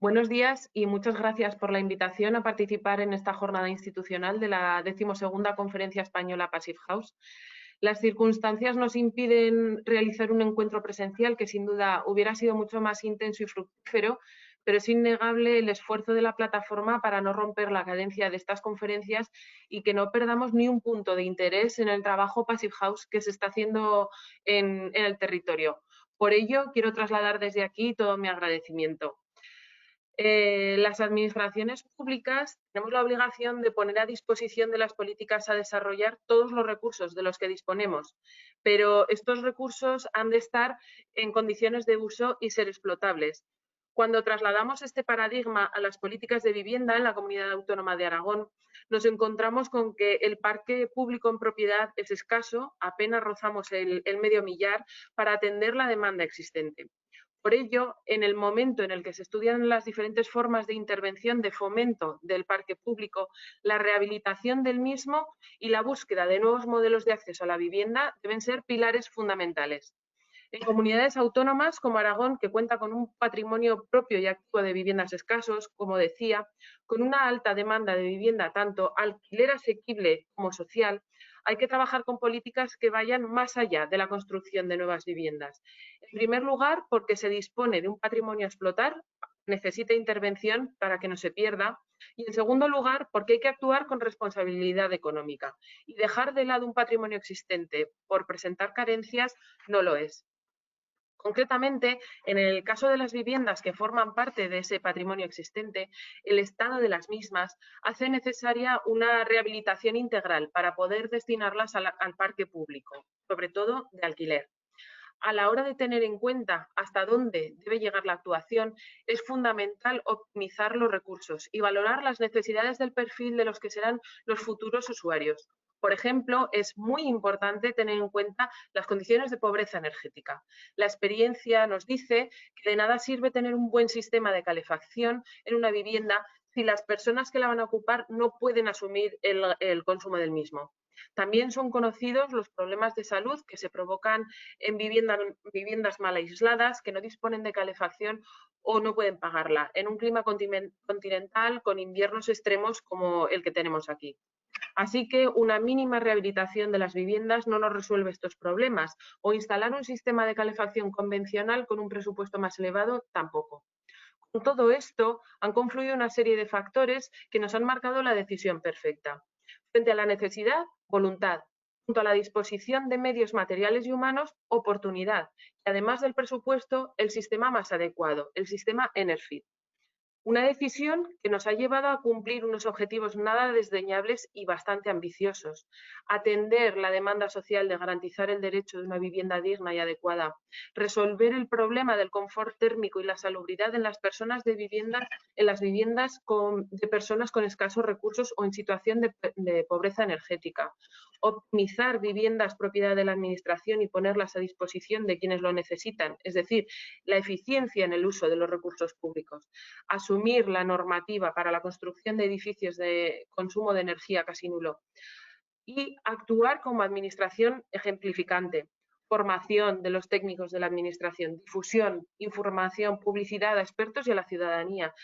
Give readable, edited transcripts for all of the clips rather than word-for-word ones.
Buenos días y muchas gracias por la invitación a participar en esta jornada institucional de la 12ª Conferencia Española Passive House. Las circunstancias nos impiden realizar un encuentro presencial que sin duda hubiera sido mucho más intenso y fructífero, pero es innegable el esfuerzo de la plataforma para no romper la cadencia de estas conferencias y que no perdamos ni un punto de interés en el trabajo Passive House que se está haciendo en el territorio. Por ello, quiero trasladar desde aquí todo mi agradecimiento. Las administraciones públicas tenemos la obligación de poner a disposición de las políticas a desarrollar todos los recursos de los que disponemos, pero estos recursos han de estar en condiciones de uso y ser explotables. Cuando trasladamos este paradigma a las políticas de vivienda en la Comunidad Autónoma de Aragón, nos encontramos con que el parque público en propiedad es escaso, apenas rozamos el medio millar para atender la demanda existente. Por ello, en el momento en el que se estudian las diferentes formas de intervención de fomento del parque público, la rehabilitación del mismo y la búsqueda de nuevos modelos de acceso a la vivienda deben ser pilares fundamentales. En comunidades autónomas como Aragón, que cuenta con un patrimonio propio y activo de viviendas escasos, como decía, con una alta demanda de vivienda tanto alquiler asequible como social, hay que trabajar con políticas que vayan más allá de la construcción de nuevas viviendas. En primer lugar, porque se dispone de un patrimonio a explotar, necesita intervención para que no se pierda. Y en segundo lugar, porque hay que actuar con responsabilidad económica. Y dejar de lado un patrimonio existente por presentar carencias no lo es. Concretamente, en el caso de las viviendas que forman parte de ese patrimonio existente, el estado de las mismas hace necesaria una rehabilitación integral para poder destinarlas al parque público, sobre todo de alquiler. A la hora de tener en cuenta hasta dónde debe llegar la actuación, es fundamental optimizar los recursos y valorar las necesidades del perfil de los que serán los futuros usuarios. Por ejemplo, es muy importante tener en cuenta las condiciones de pobreza energética. La experiencia nos dice que de nada sirve tener un buen sistema de calefacción en una vivienda si las personas que la van a ocupar no pueden asumir el consumo del mismo. También son conocidos los problemas de salud que se provocan en viviendas mal aisladas, que no disponen de calefacción o no pueden pagarla, en un clima continental con inviernos extremos como el que tenemos aquí. Así que una mínima rehabilitación de las viviendas no nos resuelve estos problemas, o instalar un sistema de calefacción convencional con un presupuesto más elevado tampoco. Con todo esto, han confluido una serie de factores que nos han marcado la decisión perfecta. Frente a la necesidad, voluntad. Junto a la disposición de medios materiales y humanos, oportunidad. Y además del presupuesto, el sistema más adecuado, el sistema Enerfit. Una decisión que nos ha llevado a cumplir unos objetivos nada desdeñables y bastante ambiciosos. Atender la demanda social de garantizar el derecho de una vivienda digna y adecuada. Resolver el problema del confort térmico y la salubridad en las personas en las viviendas de personas con escasos recursos o en situación de pobreza energética. Optimizar viviendas propiedad de la administración y ponerlas a disposición de quienes lo necesitan, es decir, la eficiencia en el uso de los recursos públicos. Asumir la normativa para la construcción de edificios de consumo de energía casi nulo y actuar como administración ejemplificante. Formación de los técnicos de la administración, difusión, información, publicidad a expertos y a la ciudadanía.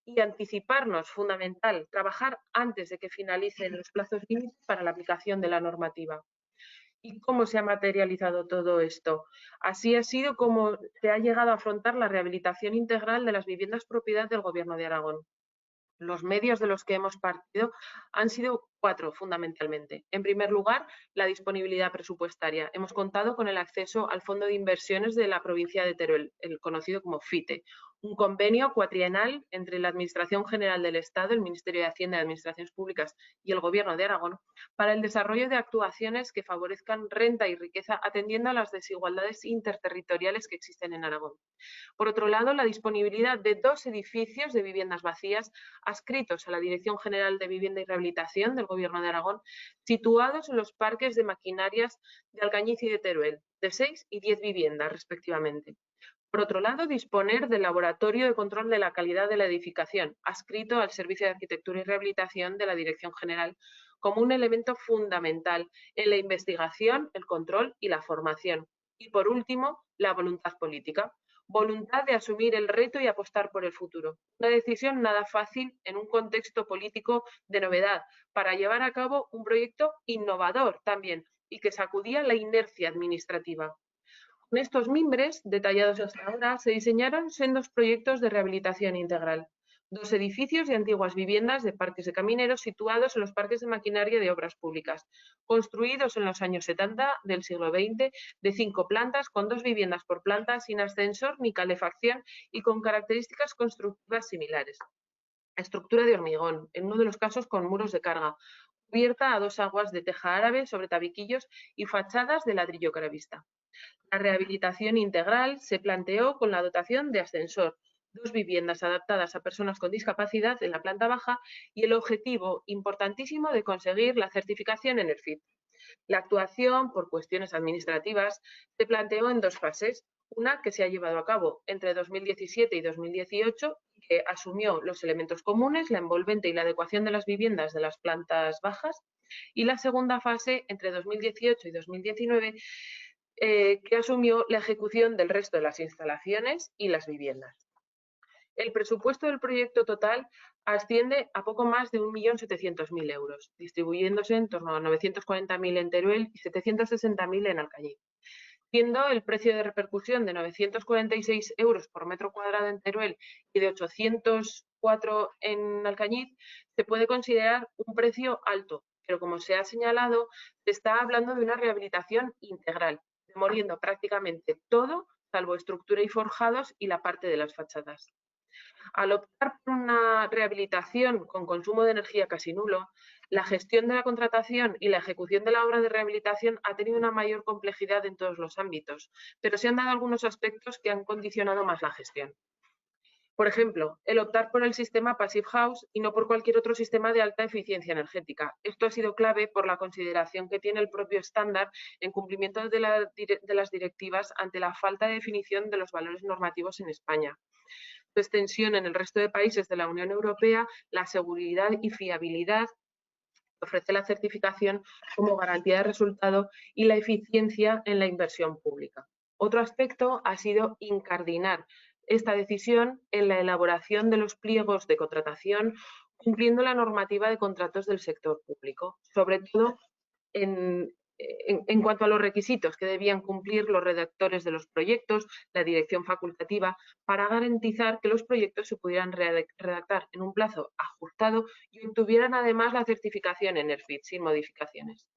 Y anticiparnos, fundamental, trabajar antes de que finalicen los plazos límites para la aplicación de la normativa. ¿Y cómo se ha materializado todo esto? Así ha sido como se ha llegado a afrontar la rehabilitación integral de las viviendas propiedad del Gobierno de Aragón. Los medios de los que hemos partido han sido 4, fundamentalmente. En primer lugar, la disponibilidad presupuestaria. Hemos contado con el acceso al Fondo de Inversiones de la provincia de Teruel, el conocido como FITE, un convenio cuatrienal entre la Administración General del Estado, el Ministerio de Hacienda y Administraciones Públicas y el Gobierno de Aragón para el desarrollo de actuaciones que favorezcan renta y riqueza atendiendo a las desigualdades interterritoriales que existen en Aragón. Por otro lado, la disponibilidad de 2 edificios de viviendas vacías adscritos a la Dirección General de Vivienda y Rehabilitación del Gobierno de Aragón, situados en los parques de maquinarias de Alcañiz y de Teruel, de 6 y 10 viviendas, respectivamente. Por otro lado, disponer del laboratorio de control de la calidad de la edificación, adscrito al Servicio de Arquitectura y Rehabilitación de la Dirección General, como un elemento fundamental en la investigación, el control y la formación. Y por último, la voluntad política. voluntad de asumir el reto y apostar por el futuro. Una decisión nada fácil en un contexto político de novedad, para llevar a cabo un proyecto innovador también y que sacudía la inercia administrativa. Con estos mimbres, detallados hasta ahora, se diseñaron sendos proyectos de rehabilitación integral. 2 edificios de antiguas viviendas de parques de camineros situados en los parques de maquinaria de obras públicas, construidos en los años 70 del siglo XX, de 5 plantas, con 2 viviendas por planta, sin ascensor ni calefacción y con características constructivas similares. Estructura de hormigón, en uno de los casos con muros de carga, cubierta a 2 aguas de teja árabe sobre tabiquillos y fachadas de ladrillo caravista. La rehabilitación integral se planteó con la dotación de ascensor, 2 viviendas adaptadas a personas con discapacidad en la planta baja y el objetivo importantísimo de conseguir la certificación ENERFIT. La actuación, por cuestiones administrativas, se planteó en 2 fases. Una que se ha llevado a cabo entre 2017 y 2018, que asumió los elementos comunes, la envolvente y la adecuación de las viviendas de las plantas bajas. Y la segunda fase, entre 2018 y 2019, que asumió la ejecución del resto de las instalaciones y las viviendas. El presupuesto del proyecto total asciende a poco más de 1.700.000 euros, distribuyéndose en torno a 940.000 en Teruel y 760.000 en Alcañiz, siendo el precio de repercusión de 946 euros por metro cuadrado en Teruel y de 804 en Alcañiz. Se puede considerar un precio alto, pero como se ha señalado, se está hablando de una rehabilitación integral, demoliendo prácticamente todo, salvo estructura y forjados y la parte de las fachadas. Al optar por una rehabilitación con consumo de energía casi nulo, la gestión de la contratación y la ejecución de la obra de rehabilitación ha tenido una mayor complejidad en todos los ámbitos, pero se han dado algunos aspectos que han condicionado más la gestión. Por ejemplo, el optar por el sistema Passive House y no por cualquier otro sistema de alta eficiencia energética. Esto ha sido clave por la consideración que tiene el propio estándar en cumplimiento de las directivas ante la falta de definición de los valores normativos en España. Su extensión en el resto de países de la Unión Europea, la seguridad y fiabilidad que ofrece la certificación como garantía de resultado y la eficiencia en la inversión pública. Otro aspecto ha sido incardinar esta decisión en la elaboración de los pliegos de contratación, cumpliendo la normativa de contratos del sector público, sobre todo en cuanto a los requisitos que debían cumplir los redactores de los proyectos, la dirección facultativa, para garantizar que los proyectos se pudieran redactar en un plazo ajustado y obtuvieran además la certificación ENERFIT sin modificaciones.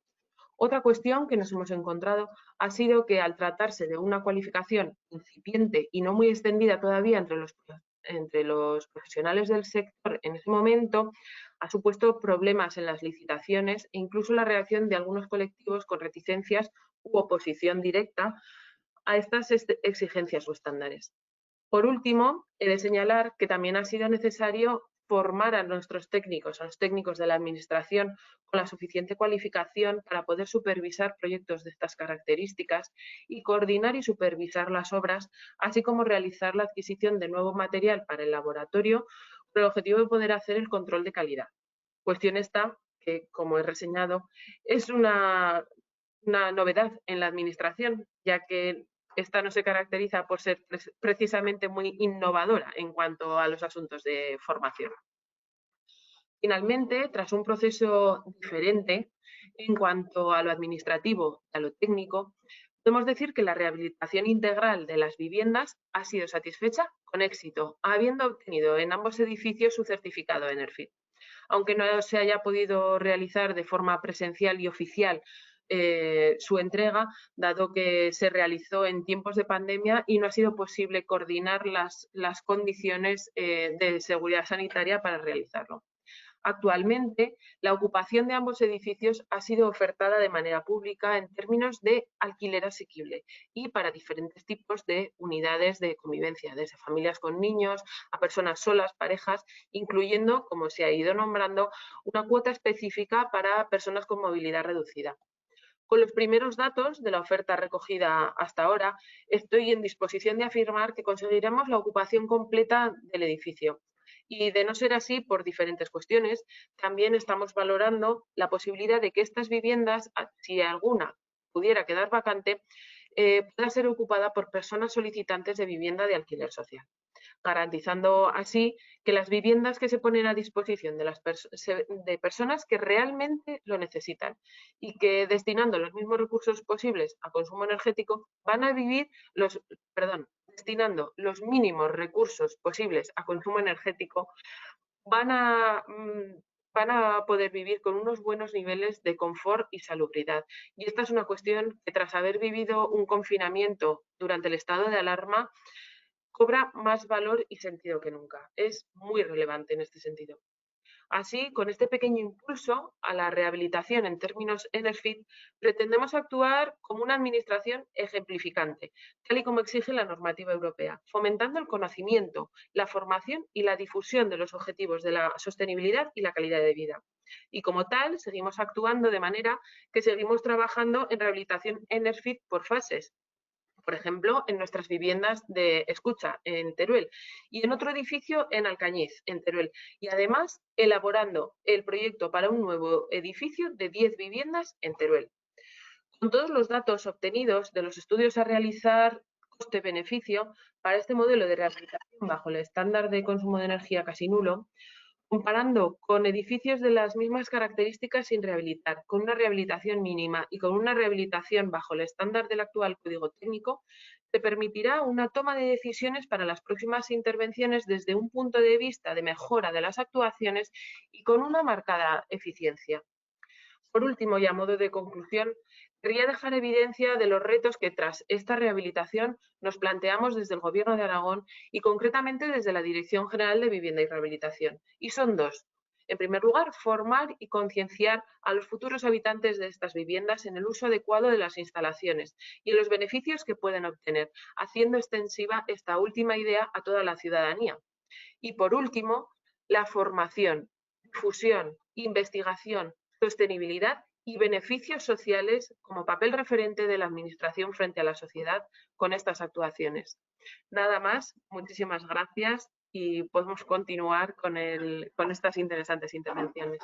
Otra cuestión que nos hemos encontrado ha sido que, al tratarse de una cualificación incipiente y no muy extendida todavía entre los profesionales del sector en ese momento, ha supuesto problemas en las licitaciones e incluso la reacción de algunos colectivos con reticencias u oposición directa a estas exigencias o estándares. Por último, he de señalar que también ha sido necesario formar a nuestros técnicos, a los técnicos de la Administración, con la suficiente cualificación para poder supervisar proyectos de estas características y coordinar y supervisar las obras, así como realizar la adquisición de nuevo material para el laboratorio, con el objetivo de poder hacer el control de calidad. Cuestión esta que, como he reseñado, es una novedad en la Administración, ya que esta no se caracteriza por ser precisamente muy innovadora en cuanto a los asuntos de formación. Finalmente, tras un proceso diferente en cuanto a lo administrativo y a lo técnico, podemos decir que la rehabilitación integral de las viviendas ha sido satisfecha con éxito, habiendo obtenido en ambos edificios su certificado ENERFIT. Aunque no se haya podido realizar de forma presencial y oficial su entrega, dado que se realizó en tiempos de pandemia y no ha sido posible coordinar las condiciones de seguridad sanitaria para realizarlo. Actualmente, la ocupación de ambos edificios ha sido ofertada de manera pública en términos de alquiler asequible y para diferentes tipos de unidades de convivencia, desde familias con niños a personas solas, parejas, incluyendo, como se ha ido nombrando, una cuota específica para personas con movilidad reducida. Con los primeros datos de la oferta recogida hasta ahora, estoy en disposición de afirmar que conseguiremos la ocupación completa del edificio. Y de no ser así, por diferentes cuestiones, también estamos valorando la posibilidad de que estas viviendas, si alguna pudiera quedar vacante, pueda ser ocupada por personas solicitantes de vivienda de alquiler social, garantizando así que las viviendas que se ponen a disposición de destinando que realmente lo necesitan y que destinando los mismos recursos posibles a consumo energético van a vivir destinando los mínimos recursos posibles a consumo energético van a, van a poder vivir con unos buenos niveles de confort y salubridad. Y esta es una cuestión que tras haber vivido un confinamiento durante el estado de alarma cobra más valor y sentido que nunca. Es muy relevante en este sentido. Así, con este pequeño impulso a la rehabilitación en términos Enerfit, pretendemos actuar como una administración ejemplificante, tal y como exige la normativa europea, fomentando el conocimiento, la formación y la difusión de los objetivos de la sostenibilidad y la calidad de vida. Y como tal, seguimos actuando de manera que seguimos trabajando en rehabilitación Enerfit por fases, por ejemplo, en nuestras viviendas de escucha en Teruel y en otro edificio en Alcañiz, en Teruel. Y además, elaborando el proyecto para un nuevo edificio de 10 viviendas en Teruel. Con todos los datos obtenidos de los estudios a realizar coste-beneficio para este modelo de rehabilitación bajo el estándar de consumo de energía casi nulo, comparando con edificios de las mismas características sin rehabilitar, con una rehabilitación mínima y con una rehabilitación bajo el estándar del actual código técnico, te permitirá una toma de decisiones para las próximas intervenciones desde un punto de vista de mejora de las actuaciones y con una marcada eficiencia. Por último, y a modo de conclusión, querría dejar evidencia de los retos que tras esta rehabilitación nos planteamos desde el Gobierno de Aragón y concretamente desde la Dirección General de Vivienda y Rehabilitación. Y son dos. En primer lugar, formar y concienciar a los futuros habitantes de estas viviendas en el uso adecuado de las instalaciones y en los beneficios que pueden obtener, haciendo extensiva esta última idea a toda la ciudadanía. Y por último, la formación, difusión, investigación, sostenibilidad y beneficios sociales como papel referente de la Administración frente a la sociedad con estas actuaciones. Nada más, muchísimas gracias y podemos continuar con estas interesantes intervenciones.